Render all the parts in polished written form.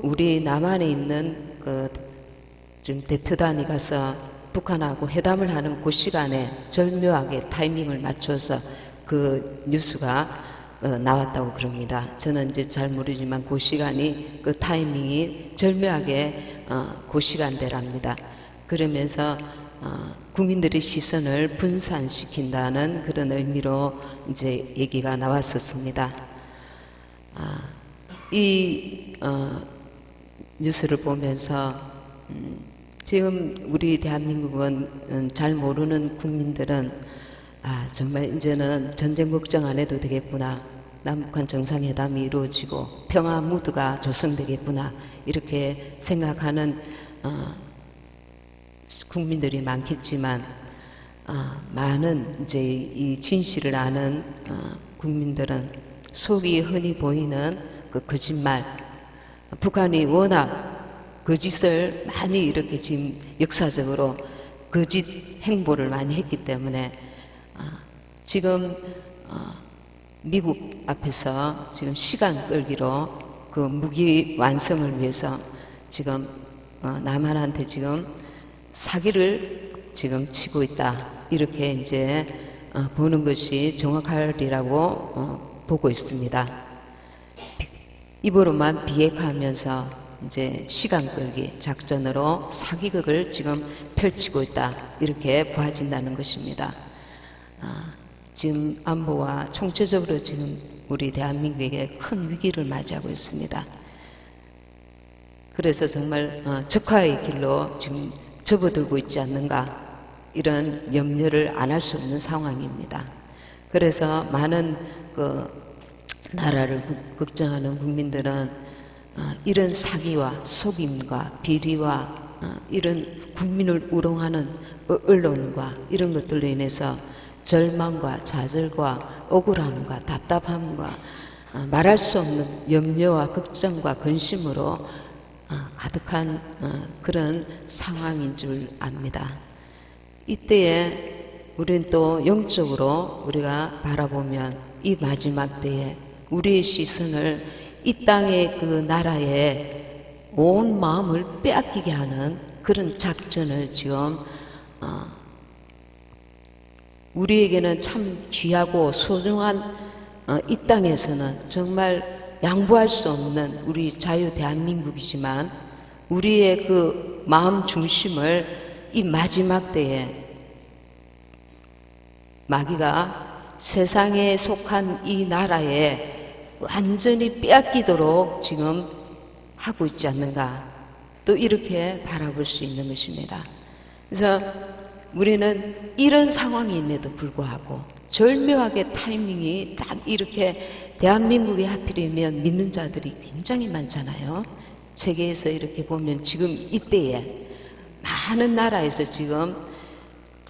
우리 남한에 있는 지금 대표단이 가서 북한하고 회담을 하는 그 시간에 절묘하게 타이밍을 맞춰서 그 뉴스가 나왔다고 그럽니다. 저는 이제 잘 모르지만 그 시간이, 그 타이밍이 절묘하게 그 시간대랍니다. 그러면서 국민들의 시선을 분산시킨다는 그런 의미로 이제 얘기가 나왔었습니다. 이 뉴스를 보면서 지금 우리 대한민국은 잘 모르는 국민들은 정말 이제는 전쟁 걱정 안 해도 되겠구나, 남북한 정상회담이 이루어지고 평화 무드가 조성되겠구나, 이렇게 생각하는 국민들이 많겠지만 많은 이제 이 진실을 아는 국민들은 속이 흔히 보이는 그 거짓말, 북한이 워낙 거짓을 많이 이렇게 지금 역사적으로 거짓 행보를 많이 했기 때문에 지금 미국 앞에서 지금 시간 끌기로 그 무기 완성을 위해서 지금 남한한테 지금 사기를 지금 치고 있다, 이렇게 이제 보는 것이 정확하리라고 보고 있습니다. 입으로만 비핵화하면서 이제 시간 끌기 작전으로 사기극을 지금 펼치고 있다, 이렇게 보아진다는 것입니다. 지금 안보와 총체적으로 지금 우리 대한민국에게 큰 위기를 맞이하고 있습니다. 그래서 정말 적화의 길로 지금 접어들고 있지 않는가, 이런 염려를 안 할 수 없는 상황입니다. 그래서 많은 나라를 걱정하는 국민들은 이런 사기와 속임과 비리와 이런 국민을 우롱하는 언론과 이런 것들로 인해서 절망과 좌절과 억울함과 답답함과 말할 수 없는 염려와 걱정과 근심으로 가득한 그런 상황인 줄 압니다. 이때에 우리는 또 영적으로 우리가 바라보면 이 마지막 때에 우리의 시선을 이 땅의 그 나라에 온 마음을 빼앗기게 하는 그런 작전을 지금 우리에게는 참 귀하고 소중한 이 땅에서는 정말 양보할 수 없는 우리 자유 대한민국이지만 우리의 그 마음 중심을 이 마지막 때에 마귀가 세상에 속한 이 나라에 완전히 빼앗기도록 지금 하고 있지 않는가, 또 이렇게 바라볼 수 있는 것입니다. 그래서 우리는 이런 상황임에도 불구하고 절묘하게 타이밍이 딱 이렇게, 대한민국에 하필이면 믿는 자들이 굉장히 많잖아요. 세계에서 이렇게 보면 지금 이때에 많은 나라에서 지금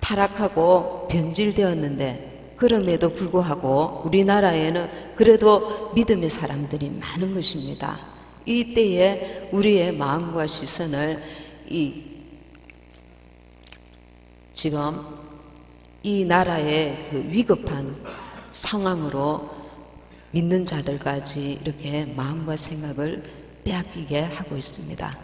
타락하고 변질되었는데, 그럼에도 불구하고 우리나라에는 그래도 믿음의 사람들이 많은 것입니다. 이때에 우리의 마음과 시선을 지금 이 나라의 그 위급한 상황으로 믿는 자들까지 이렇게 마음과 생각을 빼앗기게 하고 있습니다.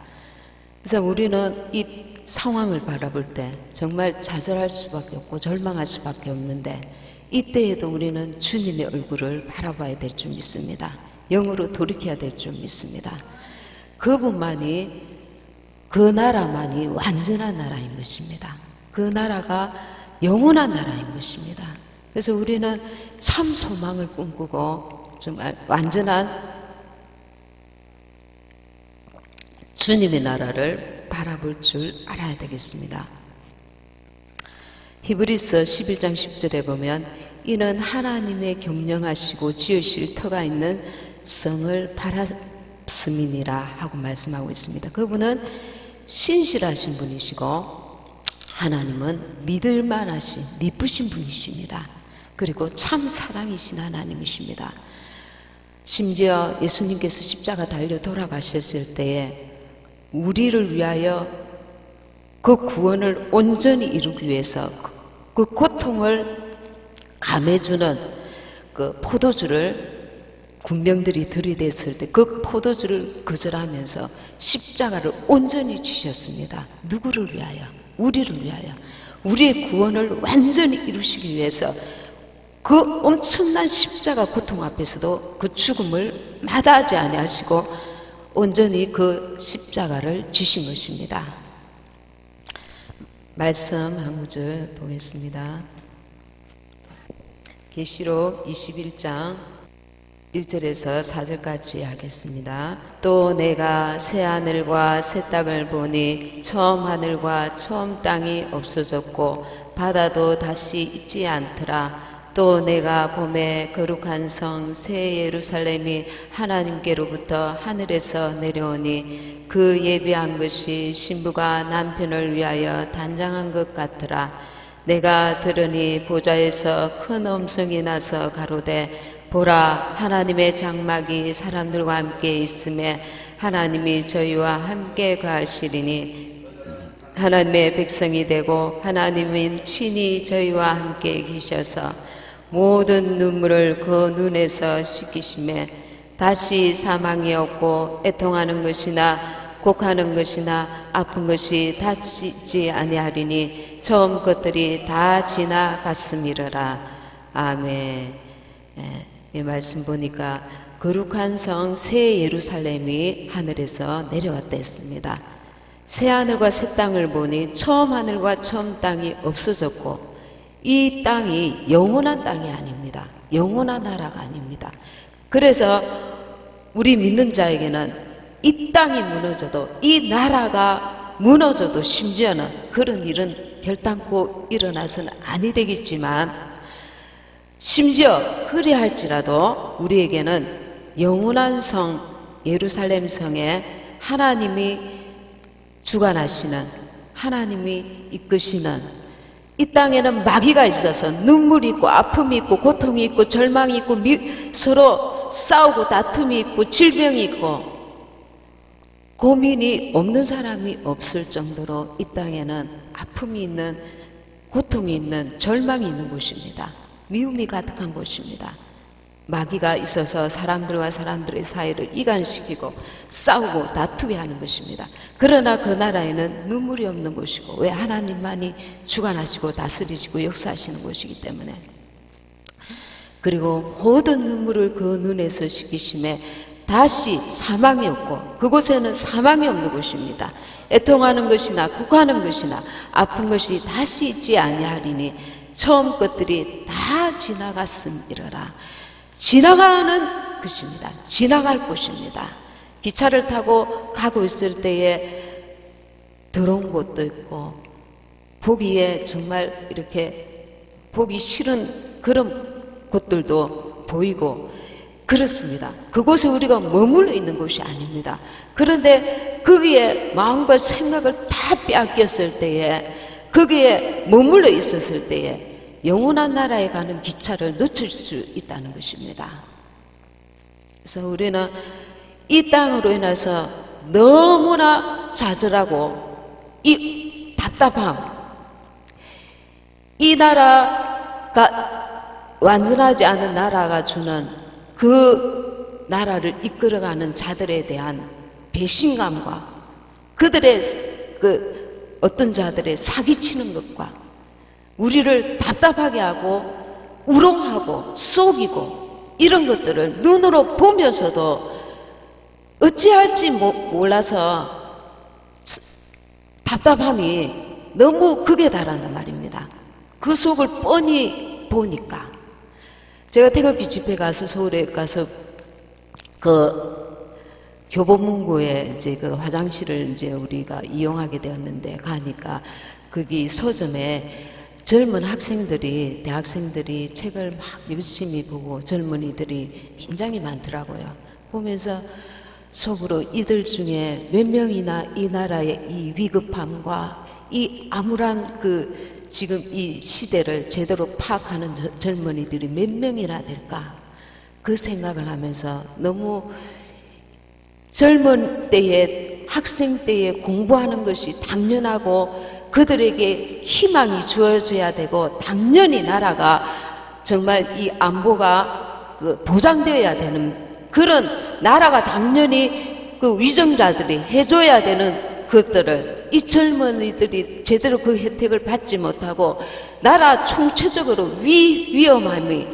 그래서 우리는 이 상황을 바라볼 때 정말 좌절할 수밖에 없고 절망할 수밖에 없는데, 이때에도 우리는 주님의 얼굴을 바라봐야 될 줄 믿습니다. 영으로 돌이켜야 될 줄 믿습니다. 그분만이, 그 나라만이 완전한 나라인 것입니다. 그 나라가 영원한 나라인 것입니다. 그래서 우리는 참 소망을 꿈꾸고 정말 완전한 주님의 나라를 바라볼 줄 알아야 되겠습니다. 히브리서 11장 10절에 보면 이는 하나님의 경영하시고 지으실 터가 있는 성을 바랐음이니라 하고 말씀하고 있습니다. 그분은 신실하신 분이시고 하나님은 믿을만하신 미쁘신 분이십니다. 그리고 참 사랑이신 하나님이십니다. 심지어 예수님께서 십자가 달려 돌아가셨을 때에 우리를 위하여 그 구원을 온전히 이루기 위해서 그 고통을 감해주는 그 포도주를 군병들이 들이댔을 때 그 포도주를 거절하면서 십자가를 온전히 지셨습니다. 누구를 위하여? 우리를 위하여. 우리의 구원을 완전히 이루시기 위해서 그 엄청난 십자가 고통 앞에서도 그 죽음을 마다하지 아니하시고 온전히 그 십자가를 지신 것입니다. 말씀 한 구절 보겠습니다. 계시록 21장 1절에서 4절까지 하겠습니다. 또 내가 새 하늘과 새 땅을 보니 처음 하늘과 처음 땅이 없어졌고 바다도 다시 있지 않더라. 또 내가 봄에 거룩한 성 새 예루살렘이 하나님께로부터 하늘에서 내려오니 그 예비한 것이 신부가 남편을 위하여 단장한 것 같더라. 내가 들으니 보좌에서 큰 음성이 나서 가로되 보라, 하나님의 장막이 사람들과 함께 있음에 하나님이 저희와 함께 거하시리니 하나님의 백성이 되고 하나님은 친히 저희와 함께 계셔서 모든 눈물을 그 눈에서 씻기심에 다시 사망이 없고 애통하는 것이나 곡하는 것이나 아픈 것이 다시지 아니하리니 처음 것들이 다 지나갔음이러라. 아멘. 이 말씀 보니까 거룩한 성 새 예루살렘이 하늘에서 내려왔다 했습니다. 새 하늘과 새 땅을 보니 처음 하늘과 처음 땅이 없어졌고 이 땅이 영원한 땅이 아닙니다. 영원한 나라가 아닙니다. 그래서 우리 믿는 자에게는 이 땅이 무너져도 이 나라가 무너져도 심지어는 그런 일은 결단코 일어나서는 아니 되겠지만 심지어 그리할지라도 우리에게는 영원한 성 예루살렘 성에 하나님이 주관하시는 하나님이 이끄시는 이 땅에는 마귀가 있어서 눈물이 있고 아픔이 있고 고통이 있고 절망이 있고 서로 싸우고 다툼이 있고 질병이 있고 고민이 없는 사람이 없을 정도로 이 땅에는 아픔이 있는 고통이 있는 절망이 있는 곳입니다. 미움이 가득한 곳입니다. 마귀가 있어서 사람들과 사람들의 사이를 이간시키고 싸우고 다투게 하는 것입니다. 그러나 그 나라에는 눈물이 없는 곳이고 왜 하나님만이 주관하시고 다스리시고 역사하시는 곳이기 때문에 그리고 모든 눈물을 그 눈에서 씻기심에 다시 사망이 없고 그곳에는 사망이 없는 곳입니다. 애통하는 것이나 곡하는 것이나 아픈 것이 다시 있지 아니하리니 처음 것들이 다 지나갔음이러라. 지나가는 것입니다. 지나갈 곳입니다. 기차를 타고 가고 있을 때에 더러운 곳도 있고 보기에 정말 이렇게 보기 싫은 그런 곳들도 보이고 그렇습니다. 그곳에 우리가 머물러 있는 곳이 아닙니다. 그런데 거기에 마음과 생각을 다 빼앗겼을 때에 거기에 머물러 있었을 때에 영원한 나라에 가는 기차를 놓칠 수 있다는 것입니다. 그래서 우리는 이 땅으로 인해서 너무나 좌절하고 이 답답함, 이 나라가 완전하지 않은 나라가 주는 그 나라를 이끌어가는 자들에 대한 배신감과 그들의 그 어떤 자들의 사기치는 것과 우리를 답답하게 하고 우롱하고 속이고 이런 것들을 눈으로 보면서도 어찌할지 몰라서 답답함이 너무 극에 달한단 말입니다. 그 속을 뻔히 보니까 제가 태극기 집회 가서 서울에 가서 그 교보문고에 이제 그 화장실을 이제 우리가 이용하게 되었는데 가니까 거기 서점에 젊은 학생들이 대학생들이 책을 막 열심히 보고 젊은이들이 굉장히 많더라고요. 보면서 속으로 이들 중에 몇 명이나 이 나라의 이 위급함과 이 암울한 그 지금 이 시대를 제대로 파악하는 젊은이들이 몇 명이나 될까 그 생각을 하면서 너무 젊은 때에 학생 때에 공부하는 것이 당연하고 그들에게 희망이 주어져야 되고 당연히 나라가 정말 이 안보가 보장되어야 되는 그런 나라가 당연히 그 위정자들이 해줘야 되는 것들을 이 젊은이들이 제대로 그 혜택을 받지 못하고 나라 총체적으로 위험함이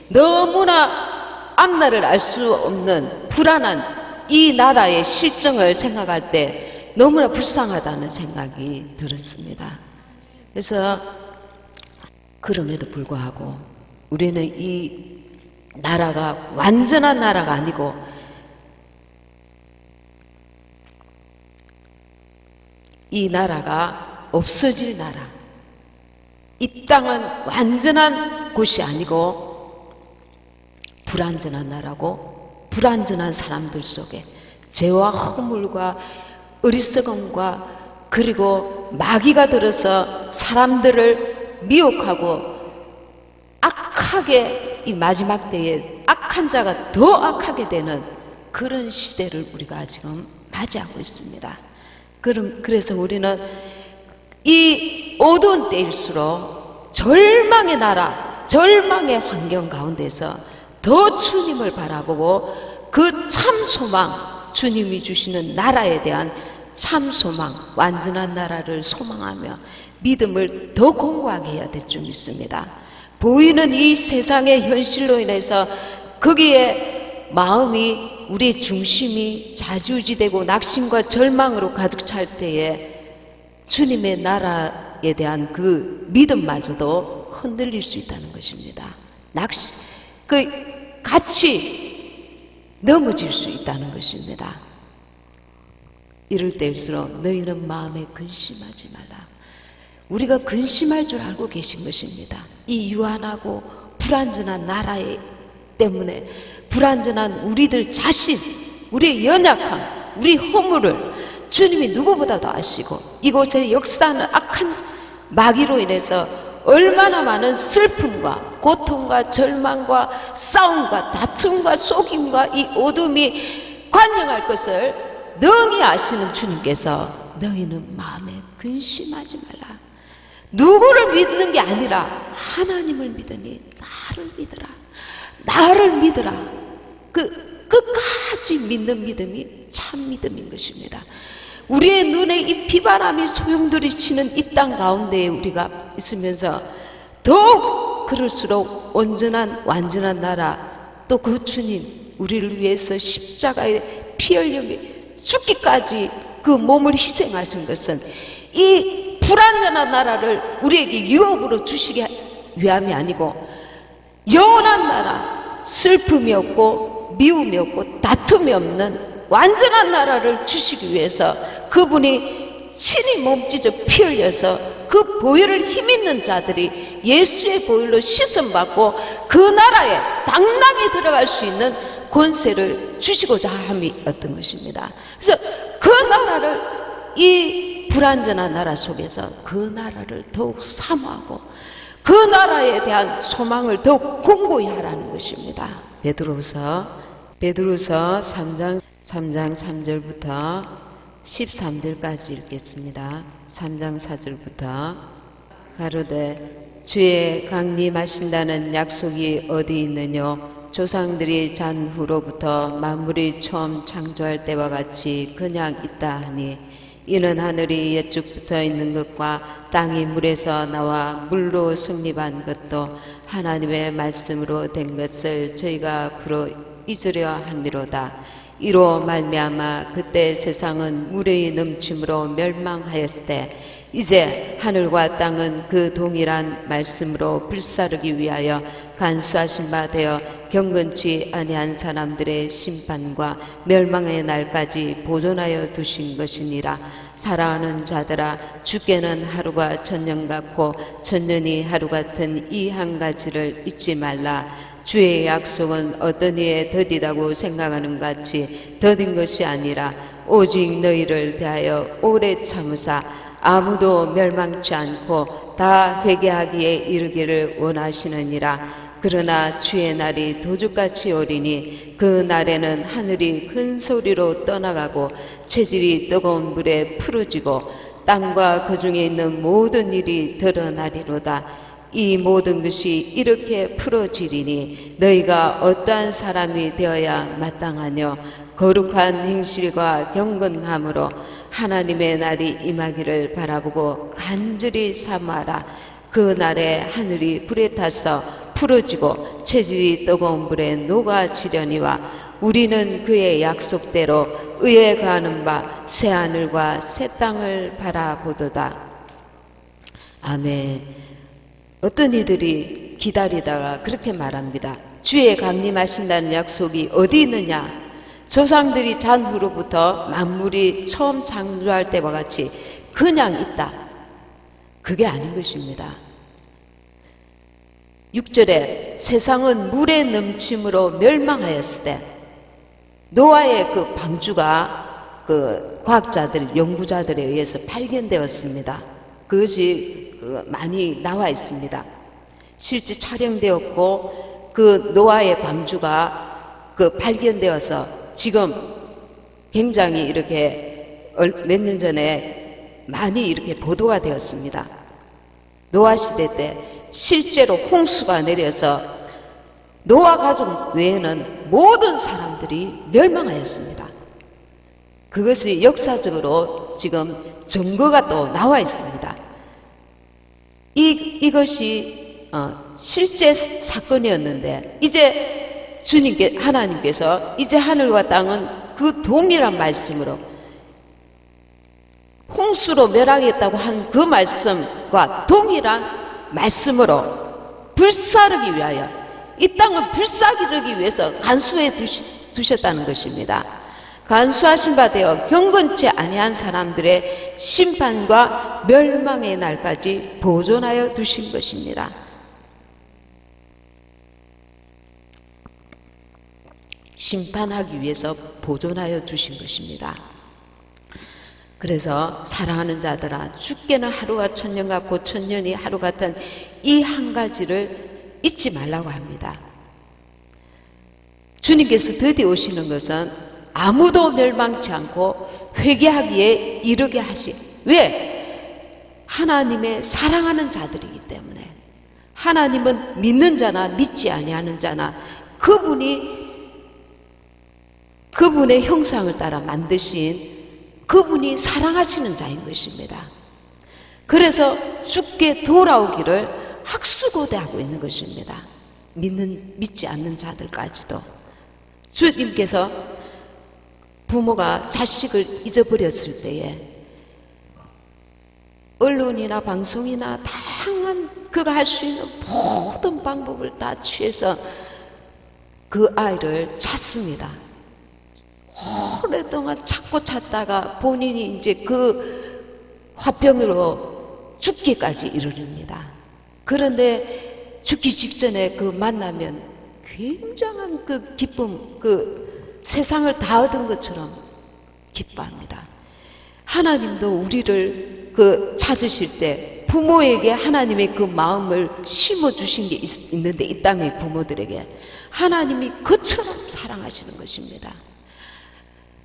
너무나 앞날을 알 수 없는 불안한 이 나라의 실정을 생각할 때 너무나 불쌍하다는 생각이 들었습니다. 그래서 그럼에도 불구하고 우리는 이 나라가 완전한 나라가 아니고 이 나라가 없어질 나라, 이 땅은 완전한 곳이 아니고 불완전한 나라고 불완전한 사람들 속에 죄와 허물과 어리석음과 그리고 마귀가 들어서 사람들을 미혹하고 악하게 이 마지막 때에 악한 자가 더 악하게 되는 그런 시대를 우리가 지금 맞이하고 있습니다. 그래서 우리는 이 어두운 때일수록 절망의 나라, 절망의 환경 가운데서 더 주님을 바라보고 그 참 소망, 주님이 주시는 나라에 대한 참 소망, 완전한 나라를 소망하며 믿음을 더 공고하게 해야 될 줄 믿습니다. 보이는 이 세상의 현실로 인해서 거기에 마음이 우리의 중심이 좌지우지되고 낙심과 절망으로 가득 찰 때에 주님의 나라에 대한 그 믿음마저도 흔들릴 수 있다는 것입니다. 같이 넘어질 수 있다는 것입니다. 이럴 때일수록 너희는 마음에 근심하지 말라. 우리가 근심할 줄 알고 계신 것입니다. 이 유한하고 불완전한 나라에 때문에 불완전한 우리들 자신, 우리의 연약함, 우리 허물을 주님이 누구보다도 아시고 이곳에 역사하는 악한 마귀로 인해서 얼마나 많은 슬픔과 고통과 절망과 싸움과 다툼과 속임과 이 어둠이 관영할 것을 능히 아시는 주님께서 너희는 마음에 근심하지 말라. 누구를 믿는 게 아니라 하나님을 믿으니 나를 믿으라. 나를 믿으라. 끝까지 믿는 믿음이 참 믿음인 것입니다. 우리의 눈에 이 비바람이 소용돌이치는 이 땅 가운데에 우리가 있으면서 더욱 그럴수록 온전한 완전한 나라, 또 그 주님 우리를 위해서 십자가에 피 흘려 죽기까지 그 몸을 희생하신 것은 이 불완전한 나라를 우리에게 유업으로 주시기 위함이 아니고 영원한 나라, 슬픔이 없고 미움이 없고 다툼이 없는 완전한 나라를 주시기 위해서 그분이 친히 몸찢어 피 흘려서 그 보혈을 힘있는 자들이 예수의 보혈로 씻음받고 그 나라에 당당히 들어갈 수 있는 권세를 주시고자 함이었던 것입니다. 그래서 그 나라를, 이 불완전한 나라 속에서 그 나라를 더욱 사모하고 그 나라에 대한 소망을 더욱 공고히 하라는 것입니다. 베드로서 3장 3절부터 13절까지 읽겠습니다. 3장 4절부터 가로되 주의 강림하신다는 약속이 어디 있느뇨? 조상들이 잔 후로부터 만물이 처음 창조할 때와 같이 그냥 있다 하니 이는 하늘이 예쭉 붙어 있는 것과 땅이 물에서 나와 물로 성립한 것도 하나님의 말씀으로 된 것을 저희가 불어 잊으려 함이로다. 이로 말미암아 그때 세상은 물의 넘침으로 멸망하였을 때 이제 하늘과 땅은 그 동일한 말씀으로 불사르기 위하여 간수하신 바 되어 경건치 아니한 사람들의 심판과 멸망의 날까지 보존하여 두신 것이니라. 사랑하는 자들아, 주께는 하루가 천년 같고 천년이 하루 같은 이 한 가지를 잊지 말라. 주의 약속은 어떤 이에 더디다고 생각하는 같이 더딘 것이 아니라 오직 너희를 대하여 오래 참으사 아무도 멸망치 않고 다 회개하기에 이르기를 원하시느니라. 그러나 주의 날이 도둑같이 오리니 그 날에는 하늘이 큰 소리로 떠나가고 체질이 뜨거운 물에 풀어지고 땅과 그 중에 있는 모든 일이 드러나리로다. 이 모든 것이 이렇게 풀어지리니 너희가 어떠한 사람이 되어야 마땅하뇨. 거룩한 행실과 경건함으로 하나님의 날이 임하기를 바라보고 간절히 사모하라. 그 날에 하늘이 불에 타서 풀어지고 체질이 뜨거운 불에 녹아지려니와 우리는 그의 약속대로 의에 가는 바 새 하늘과 새 땅을 바라보도다. 아멘. 어떤 이들이 기다리다가 그렇게 말합니다. 주의 강림하신다는 약속이 어디 있느냐? 조상들이 잔 후로부터 만물이 처음 창조할 때와 같이 그냥 있다. 그게 아닌 것입니다. 6절에 세상은 물의 넘침으로 멸망하였을 때 노아의 그 방주가 그 과학자들, 연구자들에 의해서 발견되었습니다. 그것이 많이 나와 있습니다. 실제 촬영되었고 그 노아의 방주가 그 발견되어서 지금 굉장히 이렇게 몇 년 전에 많이 이렇게 보도가 되었습니다. 노아 시대 때 실제로 홍수가 내려서 노아 가족 외에는 모든 사람들이 멸망하였습니다. 그것이 역사적으로 지금 증거가 또 나와 있습니다. 이것이 실제 사건이었는데 이제 하나님께서 이제 하늘과 땅은 그 동일한 말씀으로 홍수로 멸하겠다고 한 그 말씀과 동일한 말씀으로 불사르기 위하여 이 땅은 불사르기 위해서 간수해 두셨다는 것입니다. 간수하신 바 되어 경건치 아니한 사람들의 심판과 멸망의 날까지 보존하여 두신 것입니다. 심판하기 위해서 보존하여 두신 것입니다. 그래서 사랑하는 자들아, 죽게는 하루가 천년 같고 천년이 하루 같은 이 한 가지를 잊지 말라고 합니다. 주님께서 드디어 오시는 것은 아무도 멸망치 않고 회개하기에 이르게 왜? 하나님의 사랑하는 자들이기 때문에. 하나님은 믿는 자나 믿지 아니하는 자나 그분의 형상을 따라 만드신 그분이 사랑하시는 자인 것입니다. 그래서 죽게 돌아오기를 학수고대하고 있는 것입니다. 믿지 않는 자들까지도. 주님께서 부모가 자식을 잊어버렸을 때에 언론이나 방송이나 다양한 그가 할 수 있는 모든 방법을 다 취해서 그 아이를 찾습니다. 오랫동안 찾다가 본인이 이제 그 화병으로 죽기까지 이르릅니다. 그런데 죽기 직전에 그 만나면 굉장한 그 기쁨, 그 세상을 다 얻은 것처럼 기뻐합니다. 하나님도 우리를 그 찾으실 때 부모에게 하나님의 그 마음을 심어주신 게 있는데 이 땅의 부모들에게 하나님이 그처럼 사랑하시는 것입니다.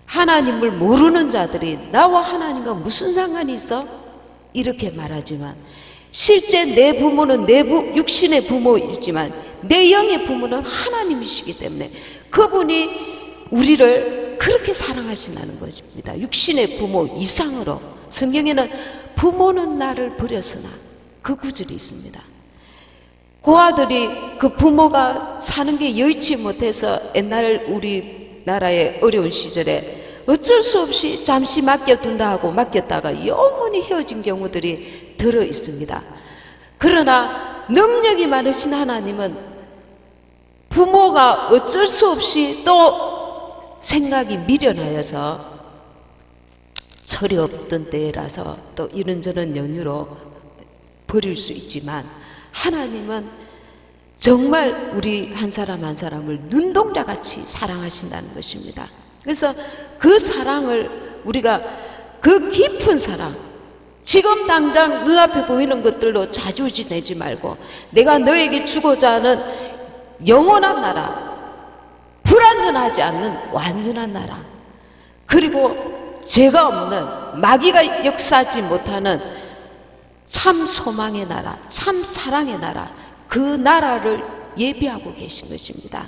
하나님을 모르는 자들이 나와 하나님과 무슨 상관이 있어? 이렇게 말하지만 실제 내 부모는 육신의 부모이지만 내 영의 부모는 하나님이시기 때문에 그분이 우리를 그렇게 사랑하신다는 것입니다. 육신의 부모 이상으로. 성경에는 부모는 나를 버렸으나 그 구절이 있습니다. 고아들이 그 부모가 사는 게 여의치 못해서 옛날 우리나라의 어려운 시절에 어쩔 수 없이 잠시 맡겨둔다 하고 맡겼다가 영원히 헤어진 경우들이 들어 있습니다. 그러나 능력이 많으신 하나님은 부모가 어쩔 수 없이 또 생각이 미련하여서 철이 없던 때라서 또 이런저런 연유로 버릴 수 있지만 하나님은 정말 우리 한 사람 한 사람을 눈동자같이 사랑하신다는 것입니다. 그래서 그 사랑을 우리가 그 깊은 사랑, 지금 당장 눈앞에 보이는 것들로 자주지내지 말고 내가 너에게 주고자 하는 영원한 나라, 불완전하지 않는 완전한 나라, 그리고 죄가 없는 마귀가 역사하지 못하는 참 소망의 나라, 참 사랑의 나라, 그 나라를 예비하고 계신 것입니다.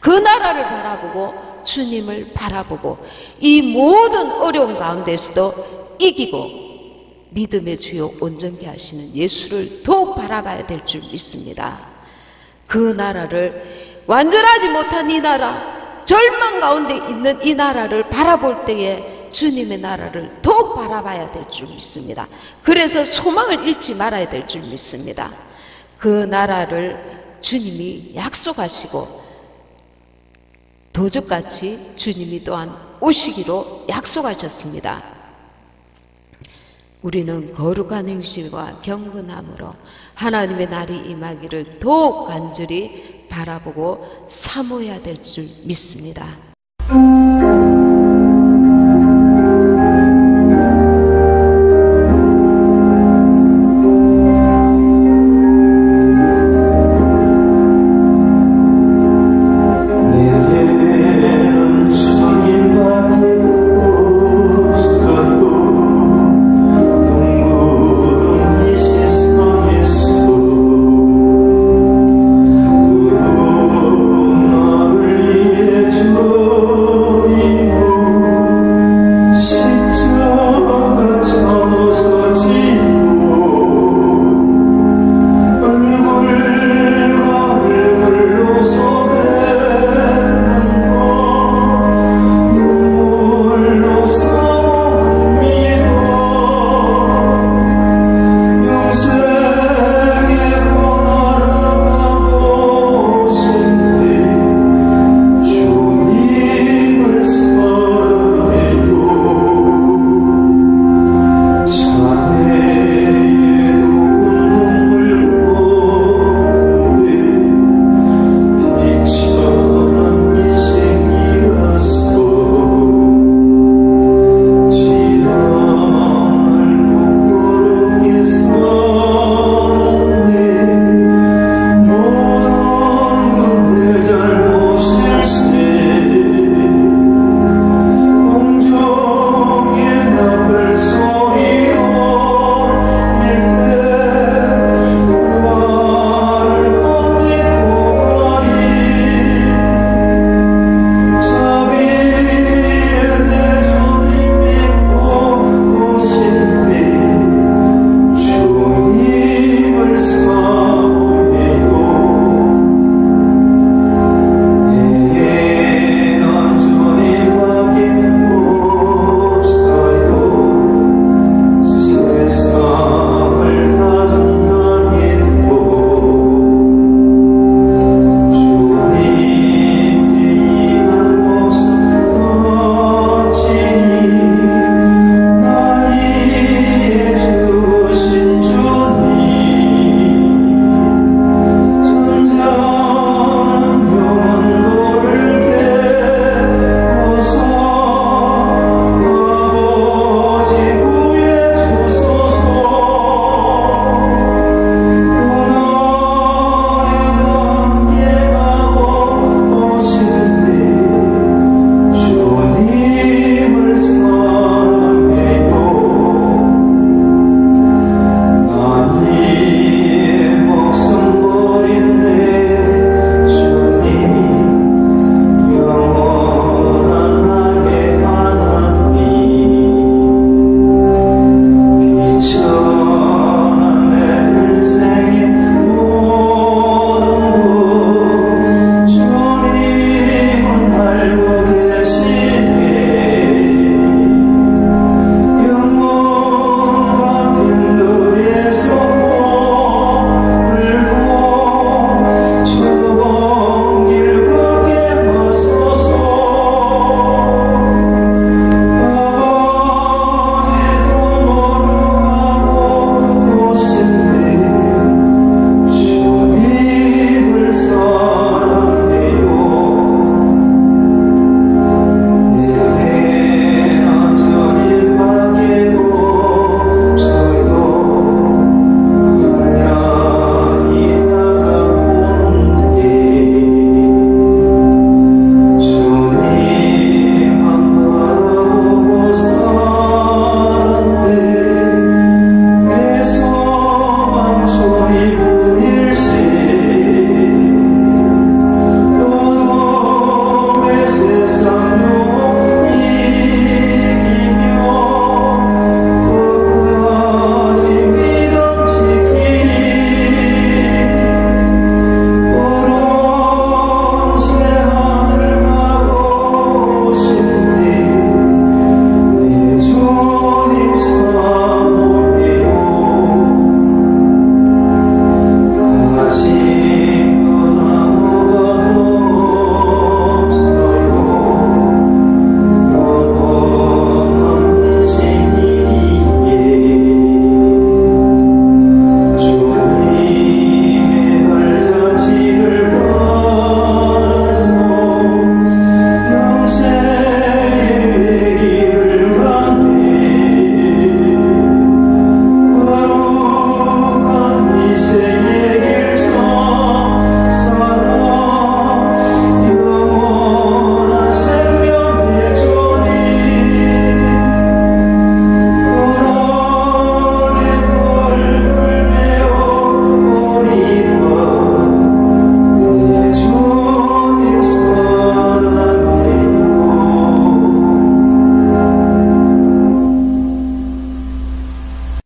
그 나라를 바라보고 주님을 바라보고 이 모든 어려움 가운데서도 이기고 믿음의 주요 온전케 하시는 예수를 더욱 바라봐야 될 줄 믿습니다. 그 나라를 완전하지 못한 이 나라, 절망 가운데 있는 이 나라를 바라볼 때에 주님의 나라를 더욱 바라봐야 될 줄 믿습니다. 그래서 소망을 잃지 말아야 될 줄 믿습니다. 그 나라를 주님이 약속하시고 도적같이 주님이 또한 오시기로 약속하셨습니다. 우리는 거룩한 행실과 경건함으로 하나님의 날이 임하기를 더욱 간절히 바라보고 사모해야 될 줄 믿습니다.